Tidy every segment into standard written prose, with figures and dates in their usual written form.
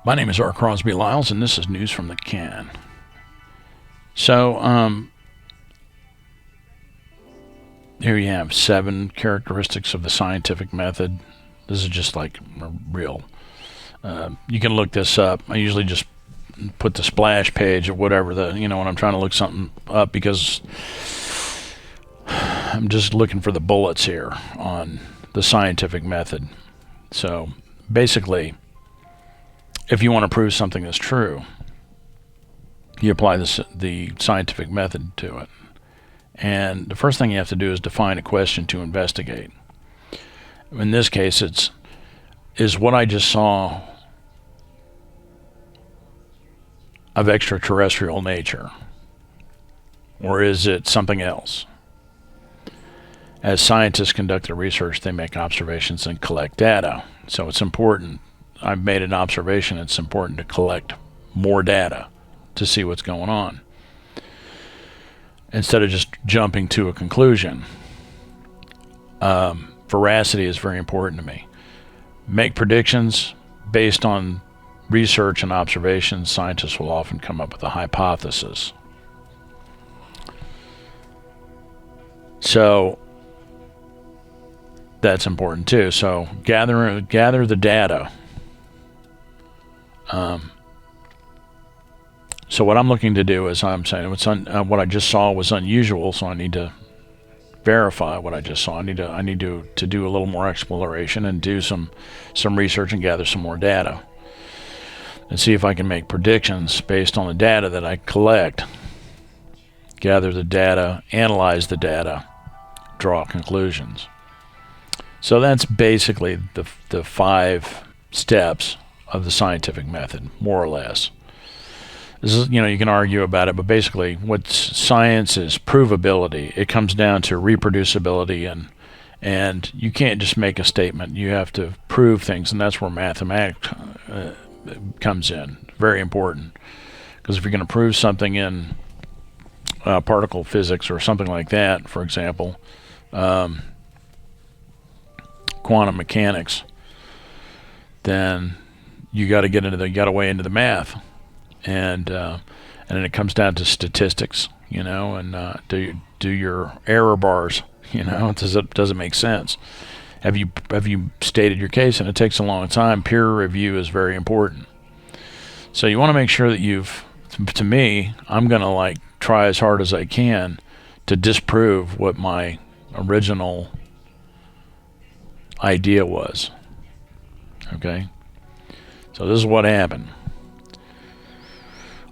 My name is R. Crosby Lyles, and this is News from the Can. So, here you have 7 characteristics of the scientific method. This is just like real. You can look this up. I usually just put the splash page or whatever, when I'm trying to look something up, because I'm just looking for the bullets here on the scientific method. So, basically, if you want to prove something that's true, you apply the scientific method to it. And the first thing you have to do is define a question to investigate. In this case, is what I just saw of extraterrestrial nature? Or is it something else? As scientists conduct their research, they make observations and collect data. So it's important. I've made an observation. It's important to collect more data to see what's going on, instead of just jumping to a conclusion. Veracity is very important to me. Make predictions based on research and observations. Scientists will often come up with a hypothesis. So that's important too. So gather the data. So what I'm looking to do is, I'm saying what I just saw was unusual, so I need to verify what I just saw. I need to do a little more exploration and do some research and gather some more data, and see if I can make predictions based on the data that I collect. Gather the data, analyze the data, draw conclusions. So that's basically the 5 steps of the scientific method, more or less. This is, you can argue about it, but basically what science is provability. It comes down to reproducibility, and you can't just make a statement. You have to prove things, and that's where mathematics comes in. Very important, because if you're going to prove something in particle physics or something like that, for example, quantum mechanics, then you got to weigh into the math. And then it comes down to statistics, and do your error bars, does it make sense? Have you stated your case? And it takes a long time. Peer review is very important. So you want to make sure that to me, I'm going to try as hard as I can to disprove what my original idea was. Okay? So this is what happened.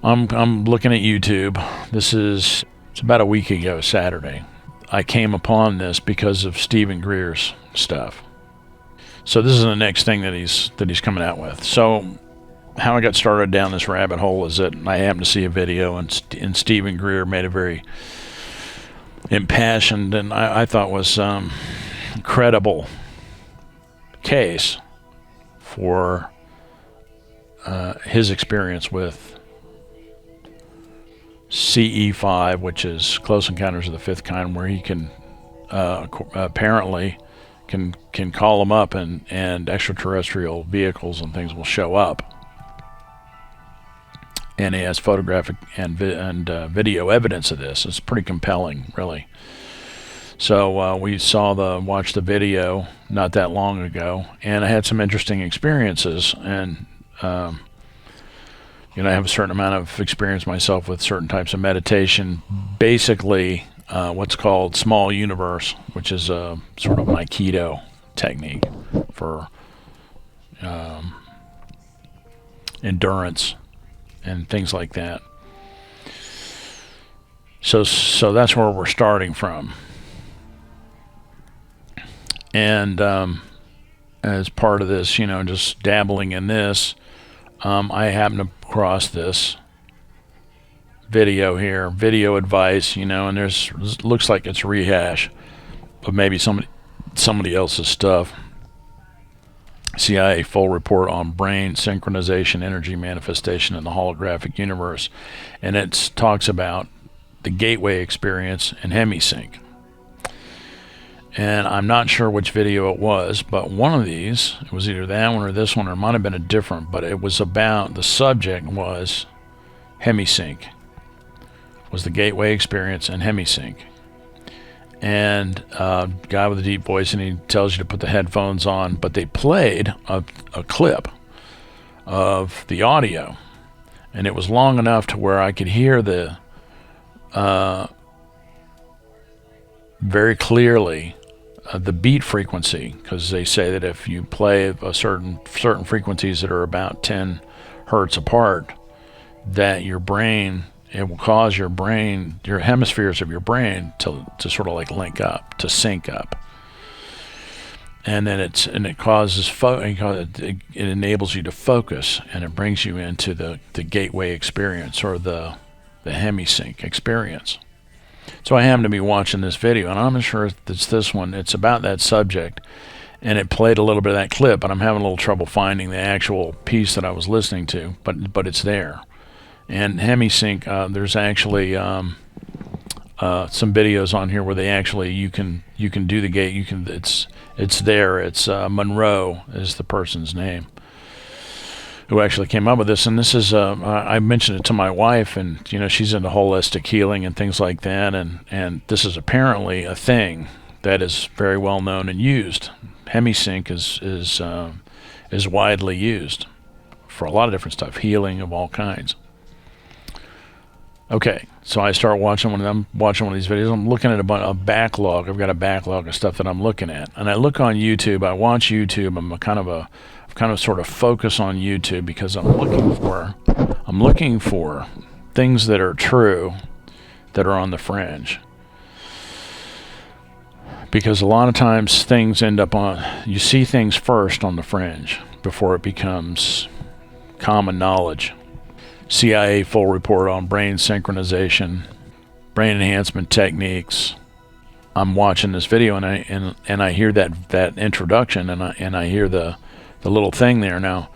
I'm looking at YouTube. It's about a week ago, Saturday. I came upon this because of Stephen Greer's stuff. So this is the next thing that he's coming out with. So how I got started down this rabbit hole is that I happened to see a video, and Stephen Greer made a very impassioned and I thought was credible case for his experience with CE5, which is Close Encounters of the Fifth Kind, where he can apparently can call them up, and extraterrestrial vehicles and things will show up. And he has photographic and video evidence of this. It's pretty compelling, really. So we watched the video not that long ago, and I had some interesting experiences, and I have a certain amount of experience myself with certain types of meditation. Basically, what's called small universe, which is a sort of Aikido technique for endurance and things like that. So that's where we're starting from. And as part of this, just dabbling in this, I happened across this video here, video advice, and looks like it's rehash of maybe somebody else's stuff. CIA full report on brain synchronization, energy manifestation in the holographic universe, and it talks about the gateway experience and hemisync. And I'm not sure which video it was, but one of these, it was either that one or this one, or it might have been a different, but it was about, the subject was Hemisync, was the gateway experience and Hemisync. And guy with a deep voice, and he tells you to put the headphones on, but they played a clip of the audio, and it was long enough to where I could hear the very clearly the beat frequency, because they say that if you play a certain frequencies that are about 10 hertz apart, that your brain, it will cause your brain, your hemispheres of your brain to sort of like link up, to sync up. And then it causes it enables you to focus, and it brings you into the gateway experience, or the Hemisync experience. So I happened to be watching this video, and I'm not sure if it's this one. It's about that subject, and it played a little bit of that clip, but I'm having a little trouble finding the actual piece that I was listening to, but it's there. And Hemisync, there's actually some videos on here where they actually, you can do the gate. It's there. It's Monroe is the person's name who actually came up with this. And this is I mentioned it to my wife, and she's into holistic healing and things like that. And this is apparently a thing that is very well known and used. Hemisync is widely used for a lot of different stuff, healing of all kinds. Okay, so I start watching one of these videos. I'm looking at a backlog. I've got a backlog of stuff that I'm looking at, and I look on YouTube. I watch YouTube. I'm kind of sort of focus on YouTube because I'm looking for things that are true, that are on the fringe. Because a lot of times things end up you see things first on the fringe before it becomes common knowledge. CIA full report on brain synchronization, brain enhancement techniques. I'm watching this video, and I hear that introduction, and I hear the little thing there now.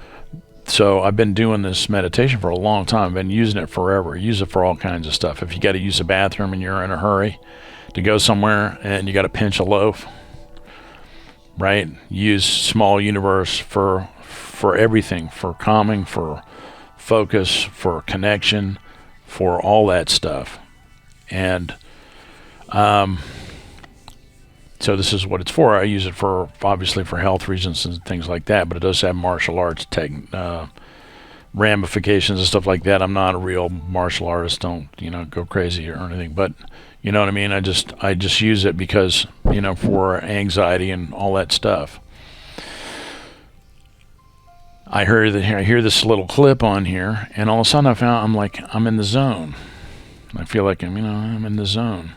So I've been doing this meditation for a long time. I've been using it forever. Use it for all kinds of stuff. If you got to use a bathroom and you're in a hurry to go somewhere and you got to pinch a loaf, right? Use small universe for everything, for calming, for focus, for connection, for all that stuff. And so this is what it's for. I use it for, obviously, for health reasons and things like that, but it does have martial arts ramifications and stuff like that. I'm not a real martial artist. Don't go crazy or anything, but you know what I mean. I just use it because for anxiety and all that stuff. I hear this little clip on here, and all of a sudden I'm in the zone. I feel like I'm in the zone.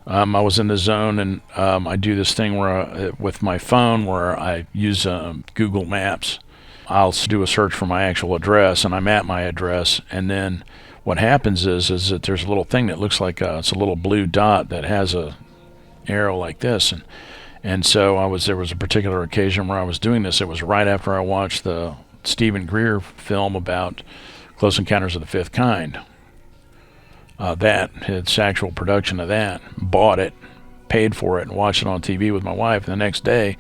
I was in the zone, and I do this thing where with my phone where I use Google Maps. I'll do a search for my actual address, and I'm at my address, and then what happens is that there's a little thing that looks like it's a little blue dot that has a arrow like this, and so there was a particular occasion where I was doing this. It was right after I watched the Stephen Greer film about Close Encounters of the Fifth Kind. Its actual production of that, bought it, paid for it, and watched it on TV with my wife. And the next day,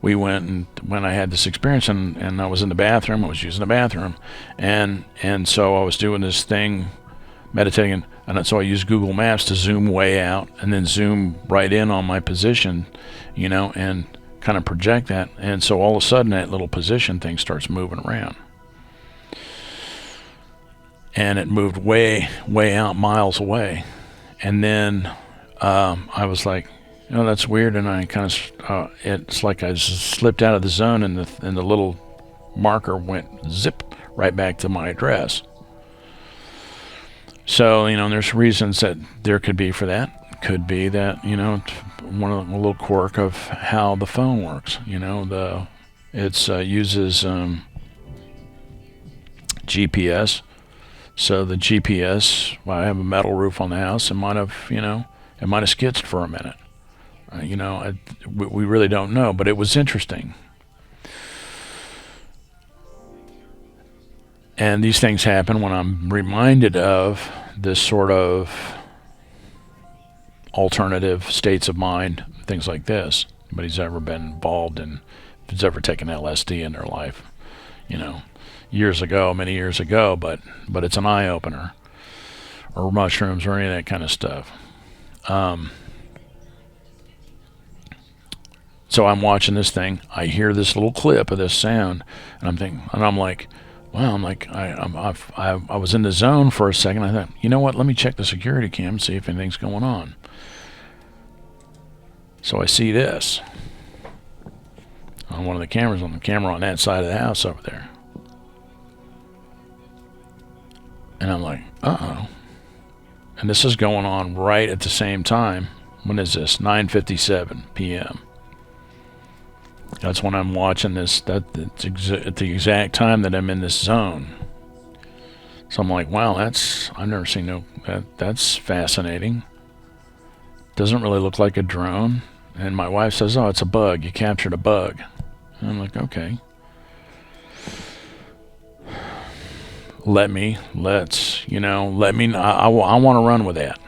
we went, and when I had this experience, and I was in the bathroom, I was using the bathroom, and so I was doing this thing, meditating, and so I used Google Maps to zoom way out and then zoom right in on my position, and kind of project that. And so all of a sudden that little position thing starts moving around. And it moved way, way out, miles away. And then I was like, that's weird. And I kind of, it's like I slipped out of the zone, and the little marker went zip right back to my address. So, there's reasons that there could be for that. Could be that, one of the little quirk of how the phone works. It uses GPS. So the GPS, I have a metal roof on the house, it might have skitzed for a minute. We really don't know, but it was interesting. And these things happen when I'm reminded of this sort of alternative states of mind, things like this. Anybody's ever been involved in, who's ever taken LSD in their life, you know, years ago, many years ago, but it's an eye-opener, or mushrooms or any of that kind of stuff. So I'm watching this thing. I hear this little clip of this sound, and I'm thinking, and I'm like, wow, I was in the zone for a second. I thought, you know what? Let me check the security cam and see if anything's going on. So I see this on one of the cameras, on the camera on that side of the house over there. And I'm like, uh-oh. And this is going on right at the same time. When is this? 9:57 p.m. That's when I'm watching this. That's at the exact time that I'm in this zone. So I'm like, wow, I've never seen that's fascinating. Doesn't really look like a drone. And my wife says, oh, it's a bug. You captured a bug. And I'm like, okay. I want to run with that.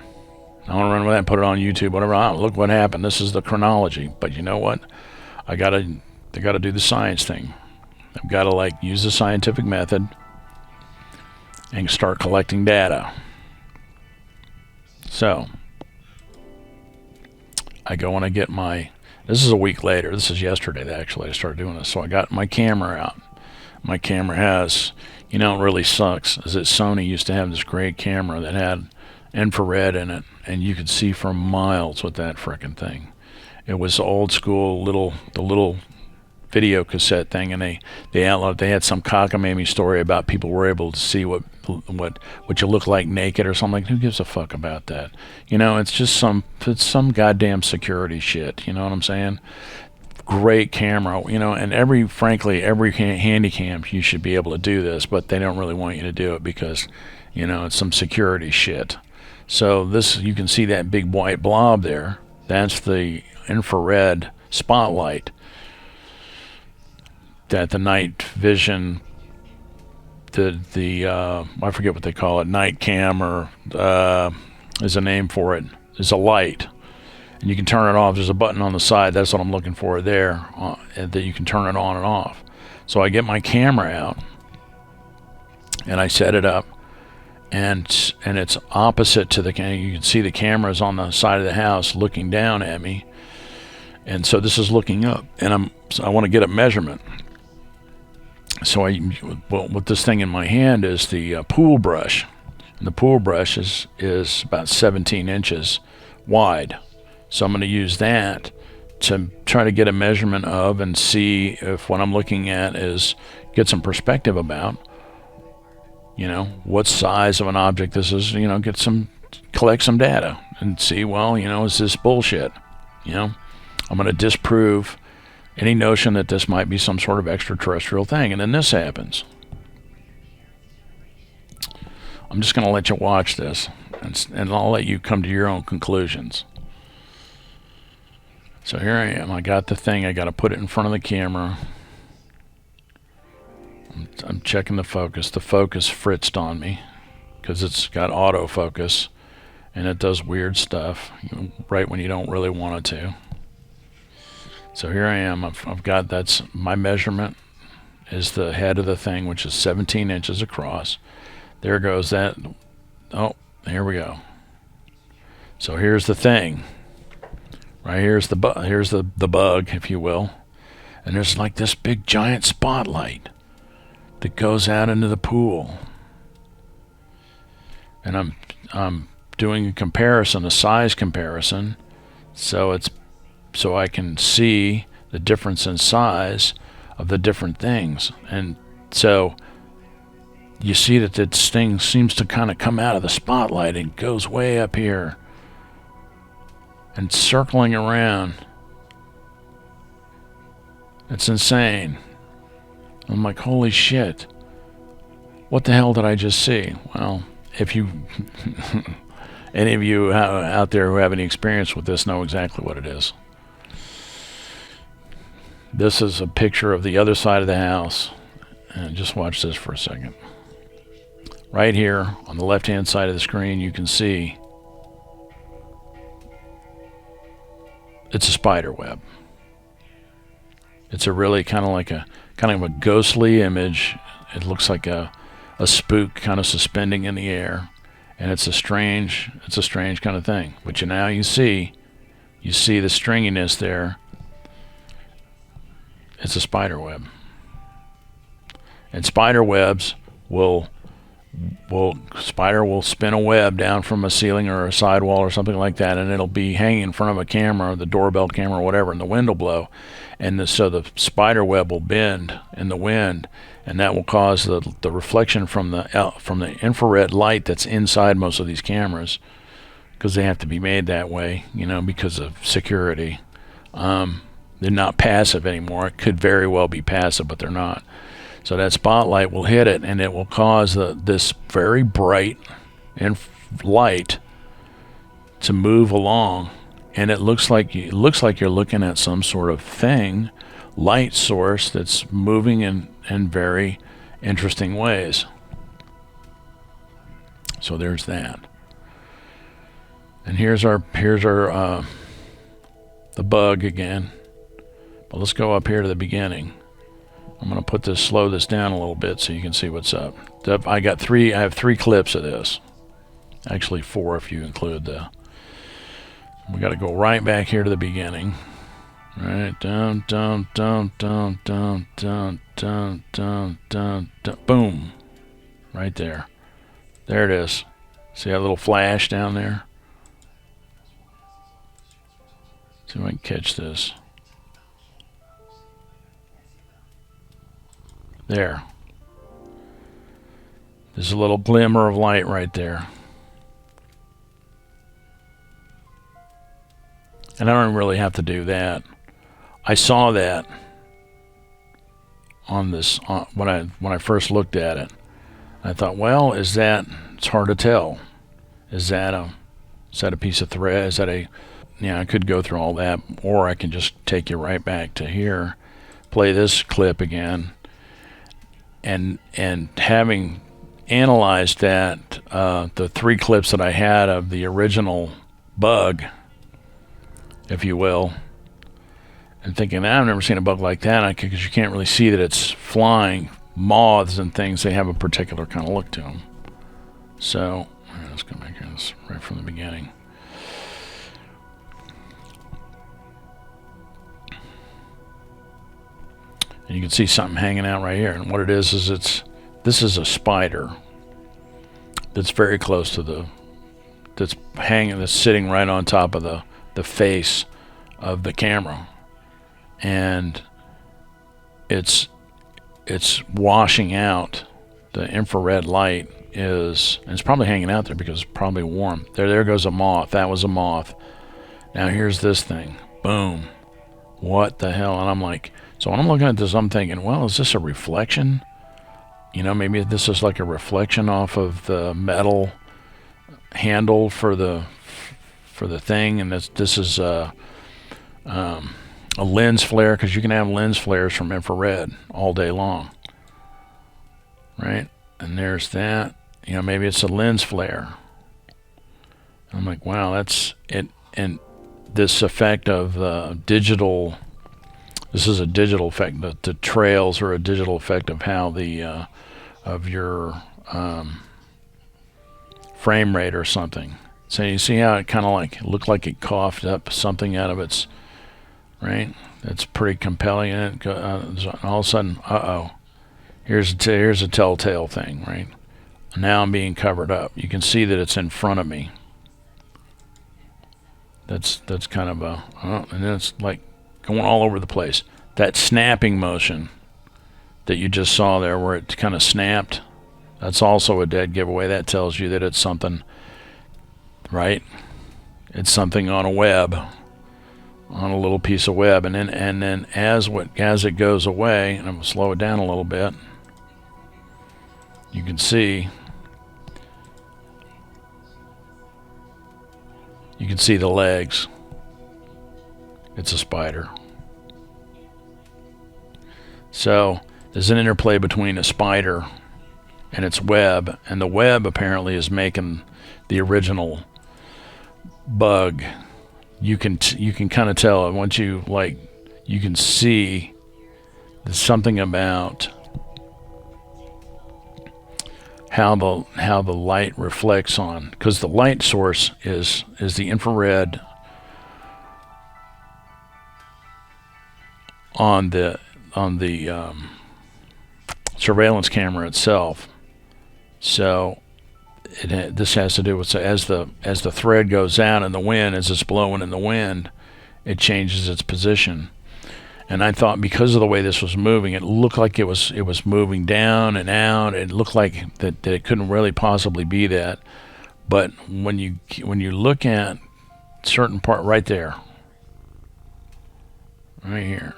I want to run with that and put it on YouTube, whatever. Oh, look what happened. This is the chronology. But you know what? I gotta do the science thing. I've got to use the scientific method and start collecting data. So I go and I get this is a week later. This is yesterday actually I started doing this. So I got my camera out. My camera has, it really sucks, is that Sony used to have this great camera that had infrared in it, and you could see for miles with that frickin' thing. It was old school, the little video cassette thing, and they had some cockamamie story about people were able to see what you look like naked or something. Who gives a fuck about that? It's just some goddamn security shit. You know what I'm saying? Great camera, and every handy cam you should be able to do this, but they don't really want you to do it because, it's some security shit. So you can see that big white blob there. That's the infrared spotlight that the night vision, I forget what they call it, night cam, or is a name for it, is a light. And you can turn it off. There's a button on the side. That's what I'm looking for there, that you can turn it on and off. So I get my camera out, and I set it up, and it's opposite to the camera. You can see the camera's on the side of the house looking down at me. And so this is looking up, and I want to get a measurement. So with this thing in my hand is the pool brush. And the pool brush is about 17 inches wide. So I'm going to use that to try to get a measurement of and see if what I'm looking at get some perspective about, what size of an object this is, collect some data and see, is this bullshit? I'm going to disprove any notion that this might be some sort of extraterrestrial thing. And then this happens. I'm just going to let you watch this, and I'll let you come to your own conclusions. So here I am. I got the thing. I got to put it in front of the camera. I'm checking the focus. The focus fritzed on me because it's got autofocus, and it does weird stuff right when you don't really want it to. So here I am. I've got, that's my measurement is the head of the thing, which is 17 inches across. There goes that. Oh, here we go. So here's the thing. Right here's the bug, if you will, and there's this big giant spotlight that goes out into the pool, and I'm doing a size comparison, so I can see the difference in size of the different things, and so you see that this thing seems to kind of come out of the spotlight and goes way up here. And circling around. It's insane. I'm like, holy shit. What the hell did I just see? Well, if you, any of you out there who have any experience with this know exactly what it is. This is a picture of the other side of the house. And just watch this for a second. Right here on the left-hand side of the screen, you can see it's a spider web. It's a really kind of a ghostly image. It looks like a spook kind of suspending in the air, and it's a strange kind of thing. But now you see the stringiness there. It's a spider web, and spider webs spider will spin a web down from a ceiling or a sidewall or something like that, and it'll be hanging in front of a camera, the doorbell camera or whatever, and the wind will blow, and so the spider web will bend in the wind, and that will cause the reflection from the infrared light that's inside most of these cameras, because they have to be made that way, because of security. They're not passive anymore. It could very well be passive, but they're not. So that spotlight will hit it, and it will cause this very bright light to move along, and it looks like you're looking at some sort of light source that's moving in very interesting ways. So there's that. And here's our the bug again. But let's go up here to the beginning. I'm going to slow this down a little bit so you can see what's up. I have 3 clips of this. Actually 4 if you include we got to go right back here to the beginning. Right, down, boom. Right there. There it is. See that little flash down there? See if I can catch this. There. There's a little glimmer of light right there. And I don't really have to do that. I saw that on this when I first looked at it. I thought, well, it's hard to tell. Is that a piece of thread? I could go through all that, or I can just take you right back to here, play this clip again. And having analyzed that, the 3 clips that I had of the original bug, if you will, and thinking, I've never seen a bug like that, because you can't really see that it's flying. Moths and things, they have a particular kind of look to them. So, let's go back here. This right from the beginning. And you can see something hanging out right here. And what it is this is a spider that's very close to that's sitting right on top of the face of the camera. And it's washing out. The infrared light and it's probably hanging out there because it's probably warm. There goes a moth. That was a moth. Now here's this thing. Boom. What the hell? And I'm like, so when I'm looking at this, I'm thinking, well, is this a reflection? Maybe this is like a reflection off of the metal handle for the thing, and this is a lens flare, because you can have lens flares from infrared all day long, right? And there's that. Maybe it's a lens flare. I'm like, wow, that's it. And this effect of digital. This is a digital effect. The trails are a digital effect of how of your frame rate or something. So you see how it kind of looked like it coughed up something out of its, right? That's pretty compelling. And all of a sudden, here's a telltale thing, right? Now I'm being covered up. You can see that it's in front of me. That's kind of and then it's like going all over the place. That snapping motion that you just saw there, where it kind of snapped, that's also a dead giveaway. That tells you that it's something, right? It's something on a web, on a little piece of web. And then as it goes away, and I'm going to slow it down a little bit, you can see the legs. It's a spider. So there's an interplay between a spider and its web, and the web apparently is making the original bug you can kind of tell once you you can see there's something about how the light reflects on, because the light source is the infrared on the surveillance camera itself. So this has to do with, so as the thread goes out in the wind, as it's blowing in the wind, it changes its position. And I thought because of the way this was moving, it looked like it was moving down and out. It looked like that it couldn't really possibly be that. But when you look at certain part right there, right here,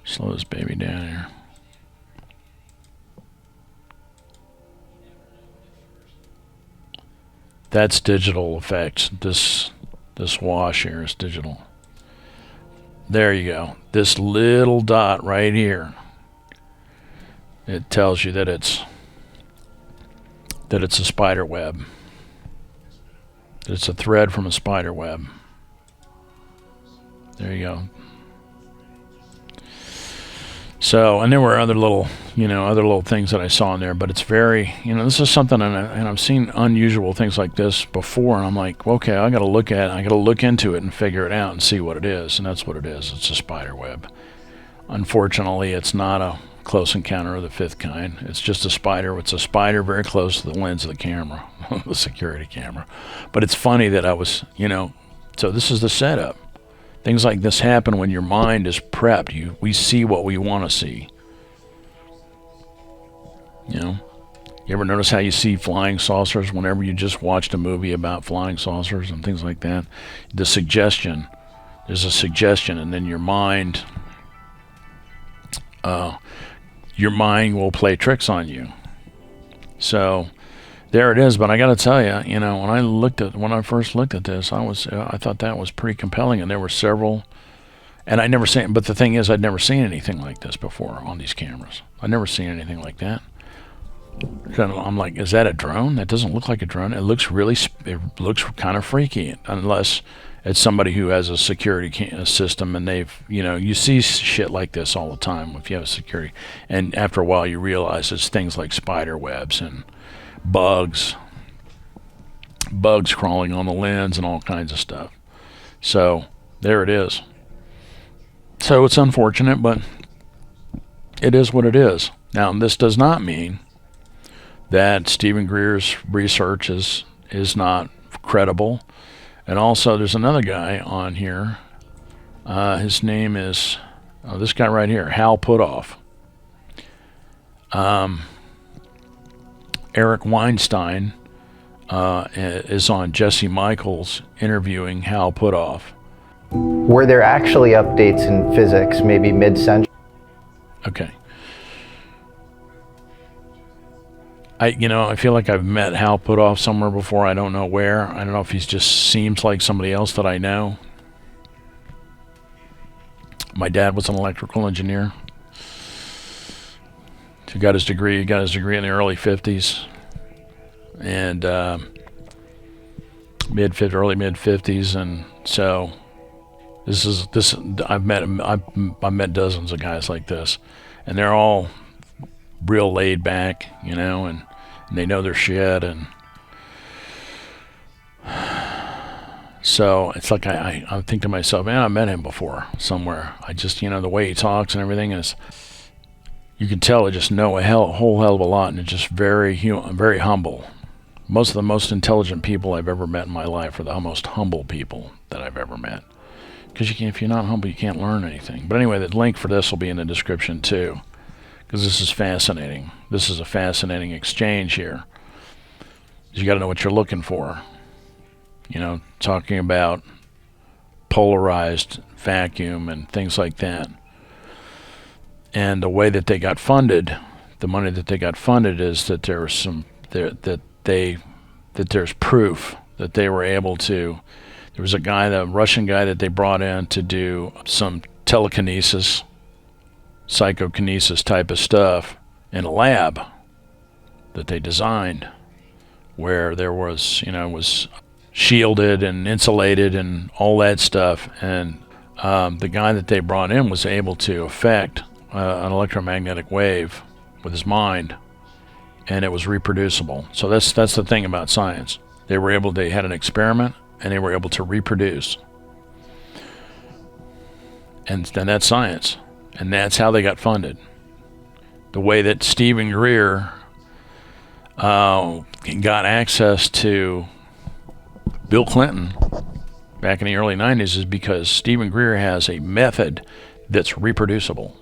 slow this baby down here. That's digital effects. This wash here is digital. There you go. This little dot right here, it tells you that it's a spider web. It's a thread from a spider web. There you go. So, and there were other little things that I saw in there, but it's very, this is something, and I've seen unusual things like this before, and I'm like, okay, I got to look into it and figure it out and see what it is, and that's what it is. It's a spider web. Unfortunately, it's not a close encounter of the fifth kind. It's just a spider. It's a spider very close to the lens of the camera, the security camera. But it's funny that I was, so this is the setup. Things like this happen when your mind is prepped. We see what we want to see. You ever notice how you see flying saucers whenever you just watched a movie about flying saucers and things like that? There's a suggestion, and then your mind will play tricks on you. So there it is. But I got to tell you, when I first looked at this, I thought that was pretty compelling, and there were several. And but the thing is, I'd never seen anything like this before on these cameras. I'd never seen anything like that. So I'm like, is that a drone? That doesn't look like a drone. It looks kind of freaky, unless it's somebody who has a security system, and you see shit like this all the time if you have a security. And after a while, you realize it's things like spider webs and bugs crawling on the lens and all kinds of stuff. So there it is. So it's unfortunate, but it is what it is. Now, this does not mean that Stephen Greer's research is not credible. And also, there's another guy on here. His name is this guy right here, Hal Puthoff. Eric Weinstein is on Jesse Michaels interviewing Hal Puthoff. Were there actually updates in physics, maybe mid-century? Okay. I feel like I've met Hal Puthoff somewhere before. I don't know where. I don't know if he just seems like somebody else that I know. My dad was an electrical engineer. He got his degree. He got his degree in the early 50s, and early mid 50s, and so this. I've met dozens of guys like this, and they're all real laid back, and they know their shit, and so it's like I think to myself, man, I met him before somewhere. I just, the way he talks and everything is, you can tell I just know a whole hell of a lot, and it's just very humble. Most of the most intelligent people I've ever met in my life are the most humble people that I've ever met. Because if you're not humble, you can't learn anything. But anyway, the link for this will be in the description too, because this is fascinating. This is a fascinating exchange here. You got to know what you're looking for. Talking about polarized vacuum and things like that. And the way that they got funded, the money that they got funded, is that there was that there's proof that they were able to. There was the Russian guy that they brought in to do some telekinesis, psychokinesis type of stuff in a lab that they designed, where there was, was shielded and insulated and all that stuff. And the guy that they brought in was able to affect an electromagnetic wave with his mind, and it was reproducible. So that's the thing about science. They had an experiment, and they were able to reproduce. And then that's science. And that's how they got funded. The way that Stephen Greer got access to Bill Clinton back in the early 90s is because Stephen Greer has a method that's reproducible.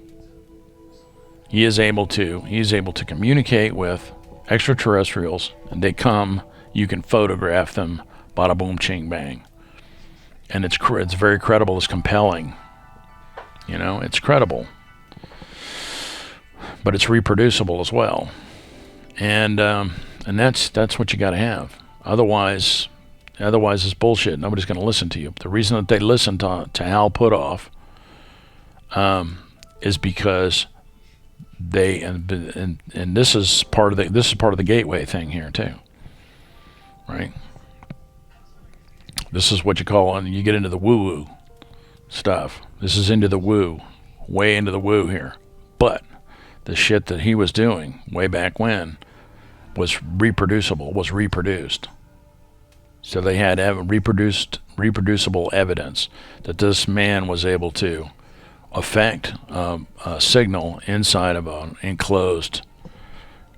He is able to communicate with extraterrestrials, and they come, you can photograph them, bada boom ching bang. And it's very credible, it's compelling. It's credible. But it's reproducible as well. And that's what you got to have. Otherwise it's bullshit. Nobody's going to listen to you. The reason that they listen to Hal Puthoff is because they and this is part of the gateway thing here too, right? This is what you call, and you get into the woo-woo stuff. This is into the woo, way into the woo here. But the shit that he was doing way back when was reproducible, was reproduced. So they had reproducible evidence that this man was able to affect a signal inside of an enclosed,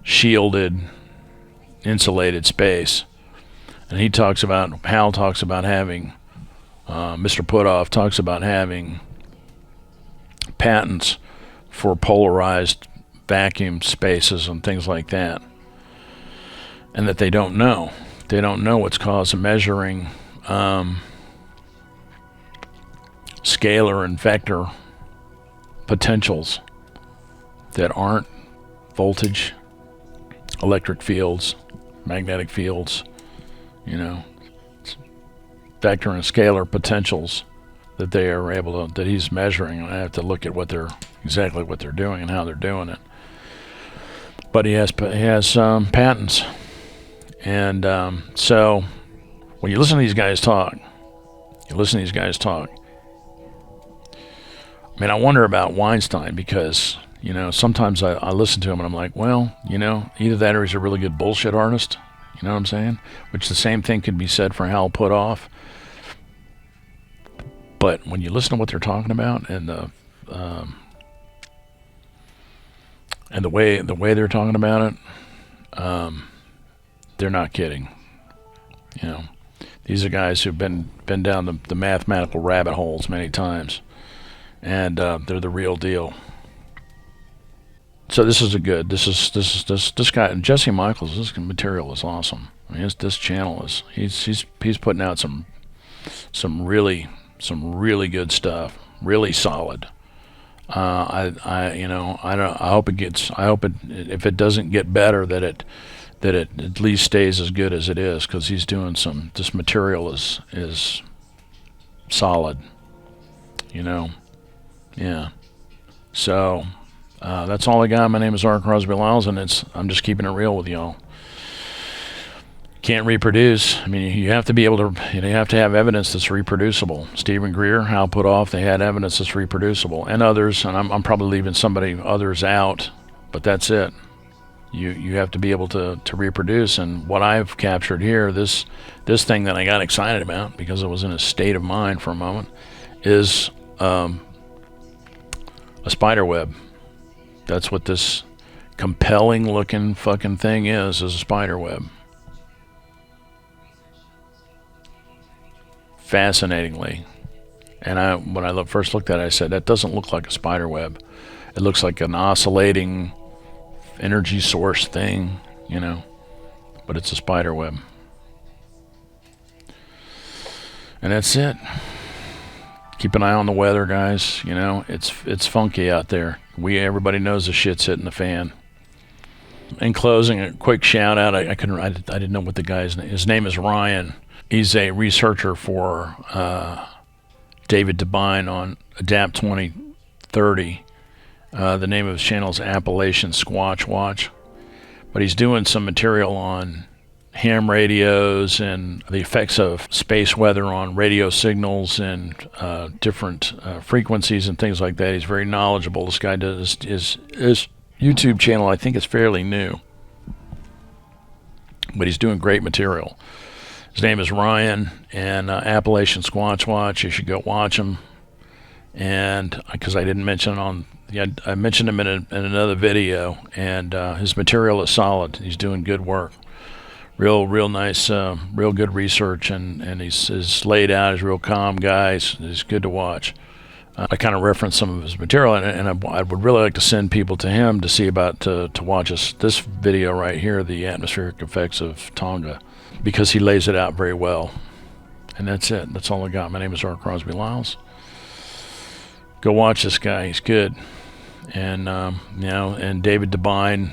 shielded, insulated space. And Hal talks about having, Mr. Puthoff talks about having patents for polarized vacuum spaces and things like that. And that they don't know. They don't know what's caused measuring scalar and vector potentials that aren't voltage, electric fields, magnetic fields, vector and scalar potentials that they are able to, that he's measuring. And I have to look at exactly what they're doing and how they're doing it. But he has patents. And so when you listen to these guys talk, I mean, I wonder about Weinstein because, sometimes I listen to him and I'm like, well, either that or he's a really good bullshit artist. You know what I'm saying? Which the same thing could be said for Hal Puthoff. But when you listen to what they're talking about and the way they're talking about it, they're not kidding. These are guys who've been down the mathematical rabbit holes many times, and they're the real deal. So this guy Jesse Michaels. This material is awesome. I mean, this channel is he's putting out some really good stuff, really solid. I hope if it doesn't get better, that it at least stays as good as it is, because he's doing this material is solid, yeah. So that's all I got. My name is Art Crosby Lyles, and I'm just keeping it real with y'all. Can't reproduce. I mean, you have to be able to. You have to have evidence that's reproducible. Stephen Greer, Hal Puthoff, they had evidence that's reproducible, and others. And I'm probably leaving others out, but that's it. You have to be able to reproduce. And what I've captured here, this thing that I got excited about because I was in a state of mind for a moment, is a spider web. That's what this compelling looking fucking thing is a spider web. Fascinatingly. And when I first looked at it, I said, that doesn't look like a spider web. It looks like an oscillating energy source thing, but it's a spider web. And that's it. Keep an eye on the weather, guys. It's funky out there. Everybody knows the shit's hitting the fan. In closing, a quick shout out. I didn't know what the guy's name. His name is Ryan. He's a researcher for David Devine on Adapt 2030. The name of his channel is Appalacian Squatchwatch. But he's doing some material on ham radios and the effects of space weather on radio signals and different frequencies and things like that. He's very knowledgeable. This guy does his YouTube channel, I think, is fairly new, but he's doing great material. His name is Ryan, and Appalacian Squatchwatch. You should go watch him. And because I didn't mention I mentioned him in another video, and his material is solid. He's doing good work. Real nice, real good research, and he's laid out. He's a real calm guy. He's good to watch. I kind of referenced some of his material, and I would really like to send people to him to see about to watch this video right here, the atmospheric effects of Tonga, because he lays it out very well. And that's it. That's all I got. My name is R. Crosby Lyles. Go watch this guy. He's good. And and David Devine,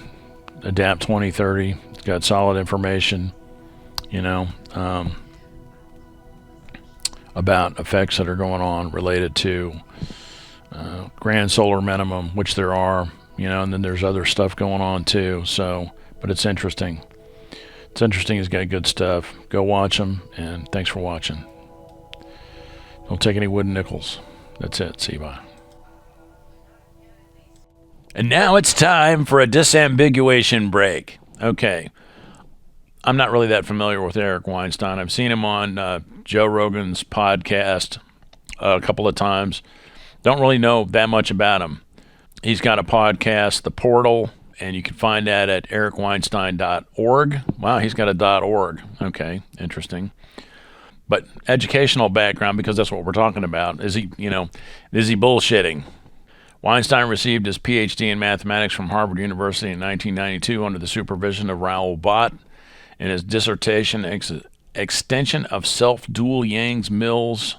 Adapt 2030. He's got solid information. About effects that are going on related to grand solar minimum, which there are, and then there's other stuff going on too. So, but it's interesting. It's interesting. He's got good stuff. Go watch him, and thanks for watching. Don't take any wooden nickels. That's it. See you. Bye. And now it's time for a disambiguation break. Okay. I'm not really that familiar with Eric Weinstein. I've seen him on Joe Rogan's podcast a couple of times. Don't really know that much about him. He's got a podcast, The Portal, and you can find that at ericweinstein.org. Wow, he's got a .org. Okay, interesting. But educational background, because that's what we're talking about. Is he bullshitting? Weinstein received his PhD in mathematics from Harvard University in 1992 under the supervision of Raoul Bott. In his dissertation, Extension of Self-Dual Yang-Mills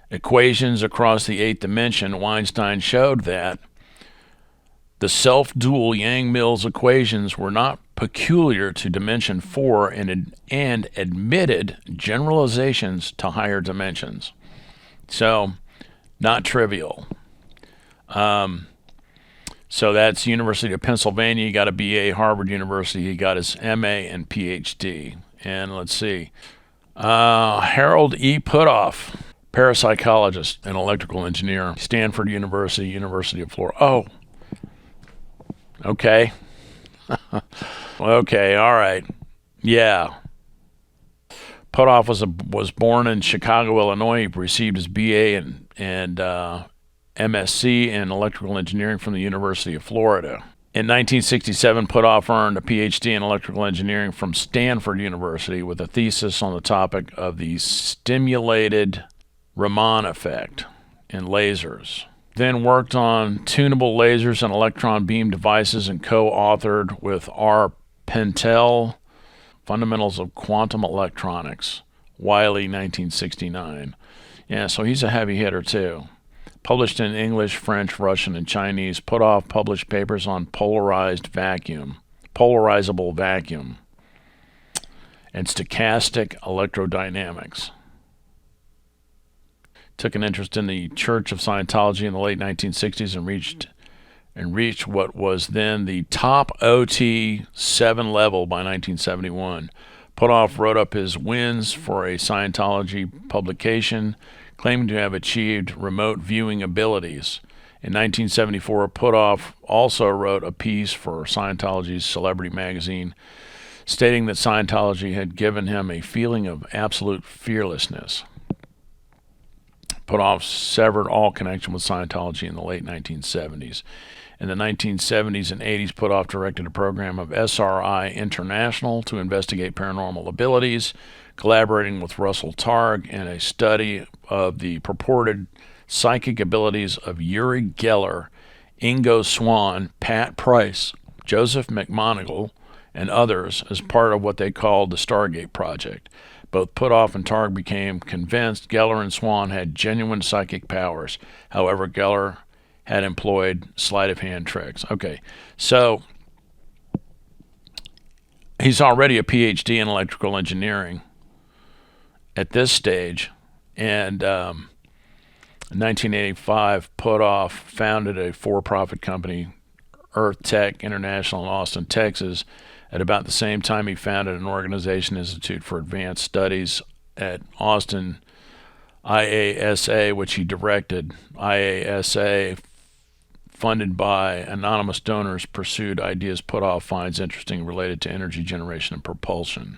Equations Across the Eighth Dimension, Weinstein showed that the self-dual Yang-Mills equations were not peculiar to dimension 4 and admitted generalizations to higher dimensions. So, not trivial. So that's University of Pennsylvania. He got a BA, Harvard University. He got his MA and PhD. And let's see. Harold E. Puthoff, parapsychologist and electrical engineer, Stanford University, University of Florida. Oh, okay. Okay, all right. Yeah. Puthoff was born in Chicago, Illinois. He received his BA and MSc in electrical engineering from the University of Florida. In 1967, Puthoff earned a PhD in electrical engineering from Stanford University with a thesis on the topic of the stimulated Raman effect in lasers. Then worked on tunable lasers and electron beam devices and co-authored with R. Pentel, Fundamentals of Quantum Electronics, Wiley, 1969. Yeah, so he's a heavy hitter too. Published in English, French, Russian, and Chinese. Puthoff published papers on polarizable vacuum, and stochastic electrodynamics. Took an interest in the Church of Scientology in the late 1960s and reached what was then the top OT 7 level by 1971. Puthoff wrote up his wins for a Scientology publication, claiming to have achieved remote viewing abilities. In 1974, Puthoff also wrote a piece for Scientology's Celebrity magazine, stating that Scientology had given him a feeling of absolute fearlessness. Puthoff severed all connection with Scientology in the late 1970s. In the 1970s and 80s, Puthoff directed a program of SRI International to investigate paranormal abilities, collaborating with Russell Targ in a study of the purported psychic abilities of Uri Geller, Ingo Swann, Pat Price, Joseph McMoneagle, and others as part of what they called the Stargate Project. Both Puthoff and Targ became convinced Geller and Swann had genuine psychic powers. However, Geller had employed sleight-of-hand tricks. Okay, so he's already a PhD in electrical engineering at this stage, and in 1985, Puthoff founded a for-profit company, Earth Tech International in Austin, Texas, At about the same time, he founded an organization, Institute for Advanced Studies at Austin, IASA, which he directed. IASA, funded by anonymous donors, pursued ideas Puthoff finds interesting related to energy generation and propulsion.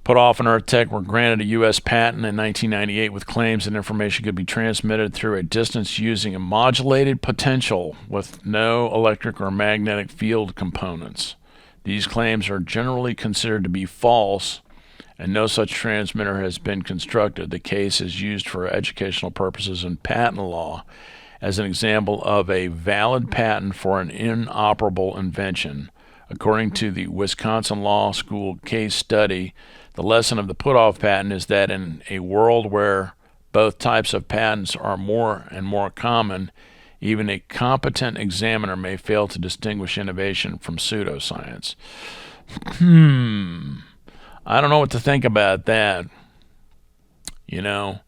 Puthoff and Earth-Tech were granted a U.S. patent in 1998 with claims that information could be transmitted through a distance using a modulated potential with no electric or magnetic field components. These claims are generally considered to be false, and no such transmitter has been constructed. The case is used for educational purposes in patent law as an example of a valid patent for an inoperable invention. According to the Wisconsin Law School case study, the lesson of the Puthoff patent is that in a world where both types of patents are more and more common, even a competent examiner may fail to distinguish innovation from pseudoscience. I don't know what to think about that. You know,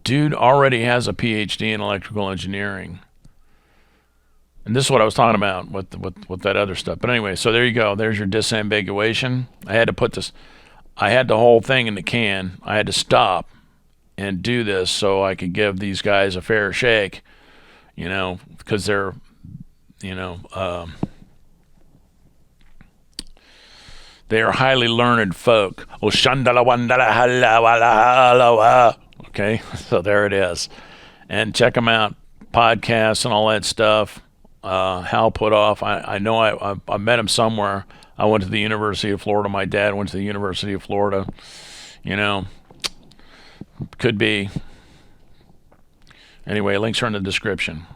dude already has a PhD in electrical engineering. And this is what I was talking about with that other stuff. But anyway, so there you go. There's your disambiguation. I had to put this, I had the whole thing in the can. I had to stop and do this so I could give these guys a fair shake, you know, because they're, you know, they are highly learned folk. Okay, so there it is. And check them out, podcasts and all that stuff. Hal Puthoff. I know I met him somewhere. I went to the University of Florida. My dad went to the University of Florida. You know, could be. Anyway, links are in the description.